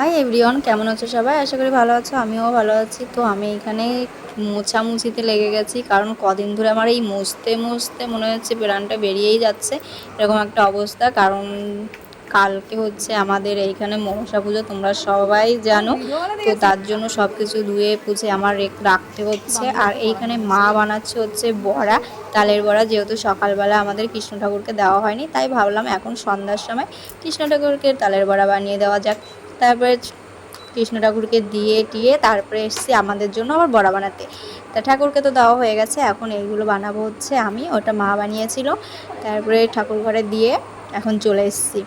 Hi everyone, কেমন আছো সবাই? আশা করি ভালো আছো, আমিও ভালো আছি। তো আমি এখানে মোছামুছিতে লেগে গেছি, কারণ কদিন ধরে আমার এই মুছতে মুছতে মনে হচ্ছে প্রাণটা বেরিয়েই যাচ্ছে, এরকম একটা অবস্থা। কারণ কালকে হচ্ছে আমাদের এইখানে মনসা পুজো, তোমরা সবাই জানো। তো তার জন্য সব কিছু ধুয়ে পুছে আমার রাখতে হচ্ছে। আর এইখানে মা বানাচ্ছে হচ্ছে বড়া, তালের বড়া, যেহেতু সকালবেলা আমাদের কৃষ্ণ ঠাকুরকে দেওয়া হয়নি, তাই ভাবলাম এখন সন্ধ্যার সময় কৃষ্ণ ঠাকুরকে তালের বড়া বানিয়ে দেওয়া যাক। তারপরে কৃষ্ণ ঠাকুরকে দিয়ে টিয়ে তারপরে এসেছি আমাদের জন্য আবার বড়া বানাতে। তা ঠাকুরকে তো দেওয়া হয়ে গেছে, এখন এইগুলো বানাবো হচ্ছে আমি, ওটা মা বানিয়েছিল। তারপরে ঠাকুর ঘরে দিয়ে এখন চলে এসেছি,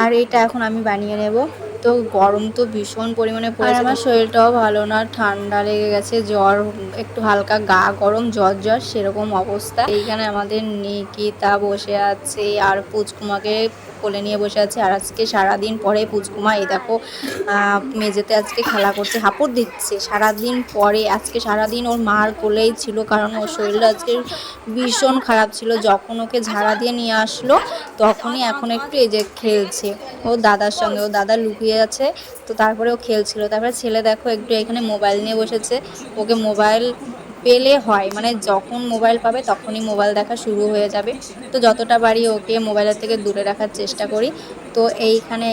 আর এটা এখন আমি বানিয়ে নেব। তো গরম তো ভীষণ পরিমাণে পড়েছে, আমার শরীরটাও ভালো না, ঠান্ডা লেগে গেছে, জ্বর, একটু হালকা গা গরম, জ্বর জ্বর সেরকম অবস্থা। এইখানে আমাদের নিকিতা বসে আছে আর পুচকুমাকে কোলে নিয়ে বসে আছে। আর আজকে সারাদিন পরে পুচকুমা এই দেখো মেঝেতে আজকে খেলা করছে, হাঁপুড় দিচ্ছে। সারাদিন পরে আজকে সারাদিন ওর মার কোলেই ছিল, কারণ ওর শরীরটা আজকে ভীষণ খারাপ ছিল। যখন ওকে ঝাড়া দিয়ে নিয়ে আসলো তখনই এখন একটু এই যে খেলছে ও দাদার সঙ্গে, ও দাদা লুকিয়ে আছে। তো তারপরে ও খেলছিল। তারপরে ছেলে দেখো একটু এখানে মোবাইল নিয়ে বসেছে, ওকে মোবাইল পেলে হয়, মানে যখন মোবাইল পাবে তখনই মোবাইল দেখা শুরু হয়ে যাবে। তো যতটা পারি ওকে মোবাইলের থেকে দূরে রাখার চেষ্টা করি। তো এইখানে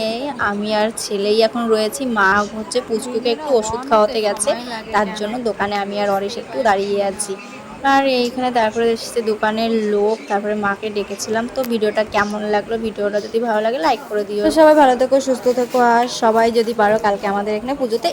আমি আর ছেলেই এখন রয়েছি, মা হচ্ছে পুচকুকে একটু ওষুধ খাওয়াতে গেছে, তার জন্য দোকানে আমি আর অরিশ একটু দাঁড়িয়ে আছি। আর এইখানে তারপরে এসেছে দোকানের লোক, তারপরে মাকে ডেকেছিলাম। তো ভিডিওটা কেমন লাগলো, ভিডিওটা যদি ভালো লাগে লাইক করে দিও। তো সবাই ভালো থেকো, সুস্থ থেকো, আর সবাই যদি পারো কালকে আমাদের এখানে পুজোতে